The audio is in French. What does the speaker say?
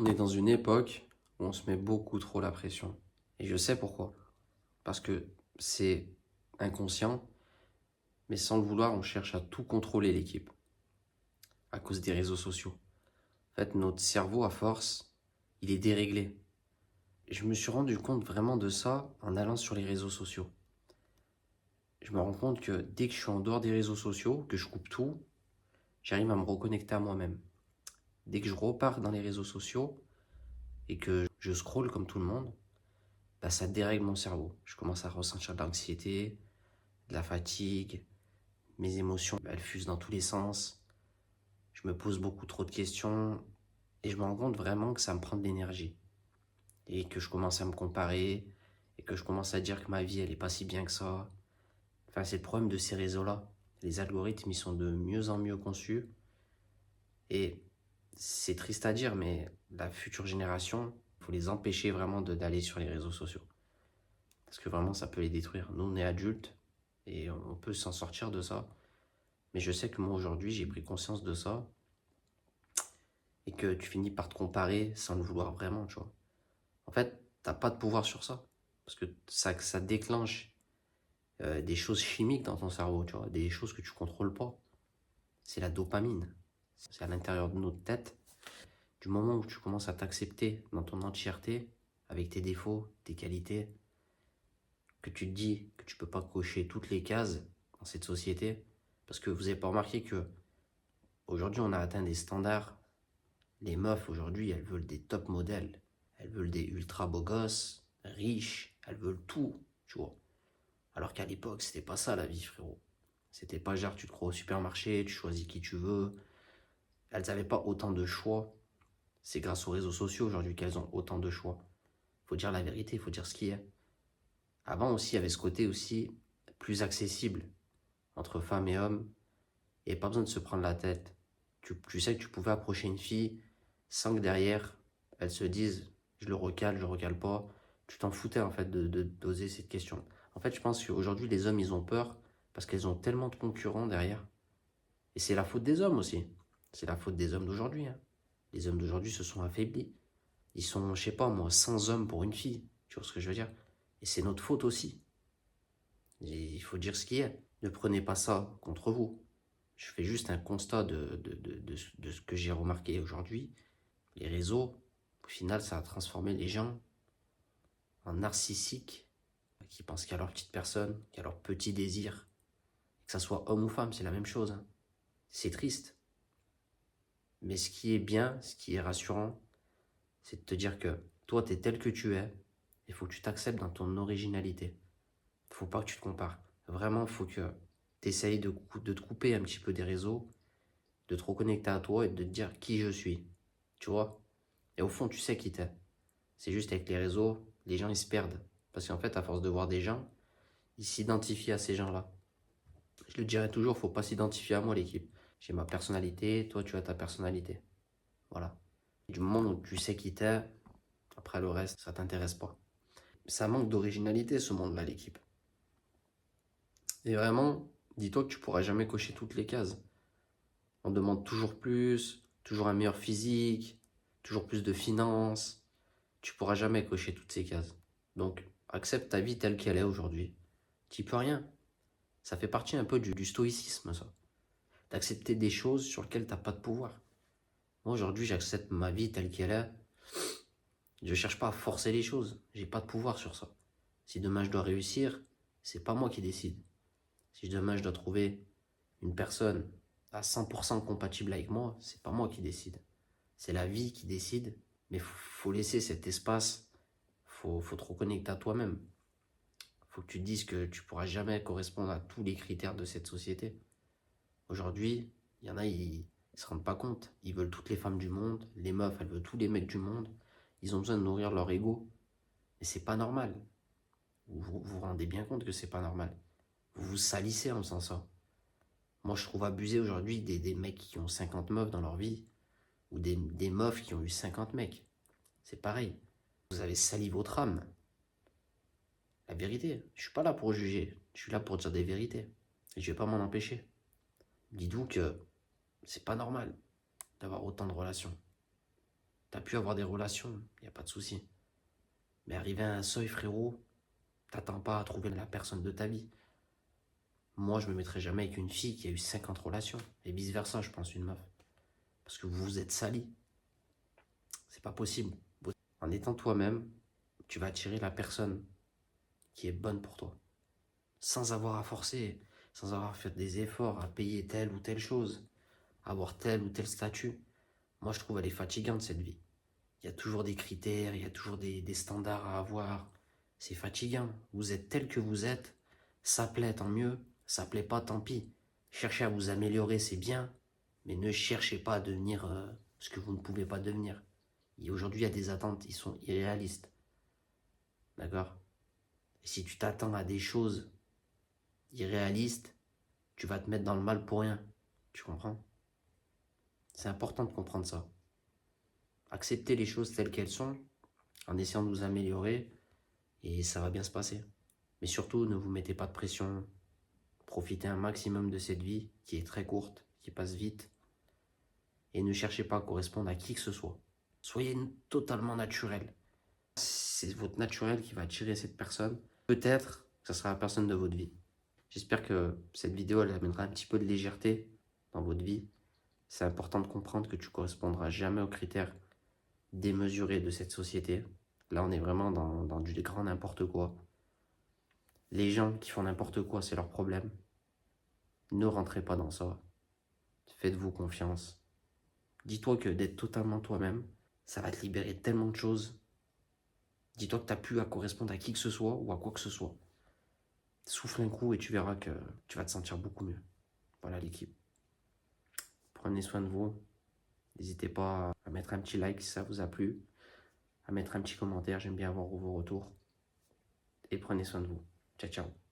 On est dans une époque où on se met beaucoup trop la pression. Et je sais pourquoi. Parce que c'est inconscient, mais sans le vouloir, on cherche à tout contrôler l'équipe, à cause des réseaux sociaux. En fait, notre cerveau, à force, il est déréglé. Et je me suis rendu compte vraiment de ça en allant sur les réseaux sociaux. Je me rends compte que dès que je suis en dehors des réseaux sociaux, que je coupe tout, j'arrive à me reconnecter à moi-même. Dès que je repars dans les réseaux sociaux et que je scrolle comme tout le monde, bah, ça dérègle mon cerveau. Je commence à ressentir de l'anxiété, de la fatigue, mes émotions, elles fusent dans tous les sens. Je me pose beaucoup trop de questions et je me rends compte vraiment que ça me prend de l'énergie. Et que je commence à me comparer et que je commence à dire que ma vie, elle est pas si bien que ça. Enfin, c'est le problème de ces réseaux-là. Les algorithmes, ils sont de mieux en mieux conçus. Et c'est triste à dire, mais la future génération, il faut les empêcher vraiment d'aller sur les réseaux sociaux. Parce que vraiment, ça peut les détruire. Nous, on est adultes et on peut s'en sortir de ça. Mais je sais que moi, aujourd'hui, j'ai pris conscience de ça et que tu finis par te comparer sans le vouloir vraiment, tu vois. En fait, t'as pas de pouvoir sur ça. Parce que ça déclenche des choses chimiques dans ton cerveau, tu vois, des choses que tu contrôles pas. C'est la dopamine. C'est à l'intérieur de notre tête. Du moment où tu commences à t'accepter dans ton entièreté, avec tes défauts, tes qualités, que tu te dis que tu peux pas cocher toutes les cases dans cette société, parce que vous avez pas remarqué que aujourd'hui on a atteint des standards. Les meufs aujourd'hui, elles veulent des top modèles, elles veulent des ultra beaux gosses, riches, elles veulent tout, tu vois. Alors qu'à l'époque, c'était pas ça la vie, frérot. C'était pas genre tu te crois au supermarché, tu choisis qui tu veux. Elles avaient pas autant de choix. C'est grâce aux réseaux sociaux aujourd'hui qu'elles ont autant de choix. Faut dire la vérité, faut dire ce qui est. Avant aussi, il y avait ce côté aussi plus accessible entre femmes et hommes. Et pas besoin de se prendre la tête. Tu sais que tu pouvais approcher une fille sans que derrière, elles se disent je le recale pas. Tu t'en foutais en fait de d'oser cette question. En fait, je pense qu'aujourd'hui, les hommes, ils ont peur parce qu'ils ont tellement de concurrents derrière. Et c'est la faute des hommes aussi. C'est la faute des hommes d'aujourd'hui, hein. Les hommes d'aujourd'hui se sont affaiblis. Ils sont, je sais pas moi, 100 hommes pour une fille. Tu vois ce que je veux dire? Et c'est notre faute aussi. Et il faut dire ce qui est. Ne prenez pas ça contre vous. Je fais juste un constat de ce que j'ai remarqué aujourd'hui. Les réseaux, au final, ça a transformé les gens en narcissiques qui pensent qu'à leur petite personne, qu'à leur petit désir. Que ça soit homme ou femme, c'est la même chose, hein. C'est triste. Mais ce qui est bien, ce qui est rassurant, c'est de te dire que toi, t'es tel que tu es. Il faut que tu t'acceptes dans ton originalité. Faut pas que tu te compares. Vraiment, faut que tu essayes de te couper un petit peu des réseaux, de te reconnecter à toi et de te dire qui je suis. Tu vois? Et au fond, tu sais qui t'es. C'est juste avec les réseaux, les gens ils se perdent. Parce qu'en fait, à force de voir des gens, ils s'identifient à ces gens-là. Je le dirais toujours, faut pas s'identifier à moi, l'équipe. J'ai ma personnalité, toi tu as ta personnalité. Voilà. Du moment où tu sais qui t'es, après le reste, ça t'intéresse pas. Ça manque d'originalité ce monde-là, l'équipe. Et vraiment, dis-toi que tu pourras jamais cocher toutes les cases. On demande toujours plus, toujours un meilleur physique, toujours plus de finances. Tu pourras jamais cocher toutes ces cases. Donc, accepte ta vie telle qu'elle est aujourd'hui. Tu peux rien. Ça fait partie un peu du stoïcisme, ça. D'accepter des choses sur lesquelles t'as pas de pouvoir. Moi, aujourd'hui, j'accepte ma vie telle qu'elle est. Je cherche pas à forcer les choses. J'ai pas de pouvoir sur ça. Si demain je dois réussir, c'est pas moi qui décide. Si demain je dois trouver une personne à 100% compatible avec moi, c'est pas moi qui décide. C'est la vie qui décide, mais faut laisser cet espace, faut te reconnecter à toi-même. Faut que tu te dises que tu pourras jamais correspondre à tous les critères de cette société. Aujourd'hui, il y en a, ils se rendent pas compte. Ils veulent toutes les femmes du monde, les meufs, elles veulent tous les mecs du monde. Ils ont besoin de nourrir leur ego. Mais c'est pas normal. Vous rendez bien compte que c'est pas normal. Vous vous salissez en faisant ça. Moi, je trouve abusé aujourd'hui des mecs qui ont 50 meufs dans leur vie ou des meufs qui ont eu 50 mecs. C'est pareil. Vous avez sali votre âme. La vérité, je suis pas là pour juger. Je suis là pour dire des vérités. Et je vais pas m'en empêcher. Dites-vous que c'est pas normal d'avoir autant de relations. T'as pu avoir des relations, il n'y a pas de souci. Mais arrivé à un seuil, frérot, t'attends pas à trouver la personne de ta vie. Moi, je me mettrai jamais avec une fille qui a eu 50 relations. Et vice-versa, je pense, une meuf. Parce que vous vous êtes salis. C'est pas possible. En étant toi-même, tu vas attirer la personne qui est bonne pour toi. Sans avoir à forcer, sans avoir à faire des efforts, à payer telle ou telle chose, avoir tel ou tel statut. Moi, je trouve elle est fatigante, cette vie. Il y a toujours des critères, il y a toujours des standards à avoir. C'est fatigant. Vous êtes tel que vous êtes. Ça plaît, tant mieux. Ça plaît pas, tant pis. Cherchez à vous améliorer, c'est bien. Mais ne cherchez pas à devenir ce que vous ne pouvez pas devenir. Et aujourd'hui, il y a des attentes, ils sont irréalistes. D'accord? Et si tu t'attends à des choses irréalistes, tu vas te mettre dans le mal pour rien. Tu comprends? C'est important de comprendre ça. Accepter les choses telles qu'elles sont, en essayant de vous améliorer, et ça va bien se passer. Mais surtout, ne vous mettez pas de pression. Profitez un maximum de cette vie qui est très courte, qui passe vite. Et ne cherchez pas à correspondre à qui que ce soit. Soyez totalement naturel. C'est votre naturel qui va attirer cette personne. Peut-être que ce sera la personne de votre vie. J'espère que cette vidéo elle amènera un petit peu de légèreté dans votre vie. C'est important de comprendre que tu ne correspondras jamais aux critères démesurés de cette société. Là, on est vraiment dans du grand n'importe quoi. Les gens qui font n'importe quoi, c'est leur problème. Ne rentrez pas dans ça. Faites-vous confiance. Dis-toi que d'être totalement toi-même, ça va te libérer de tellement de choses. Dis-toi que tu n'as plus à correspondre à qui que ce soit ou à quoi que ce soit. Souffle un coup et tu verras que tu vas te sentir beaucoup mieux. Voilà l'équipe. Prenez soin de vous. N'hésitez pas à mettre un petit like si ça vous a plu. À mettre un petit commentaire, j'aime bien avoir vos retours. Et prenez soin de vous. Ciao, ciao.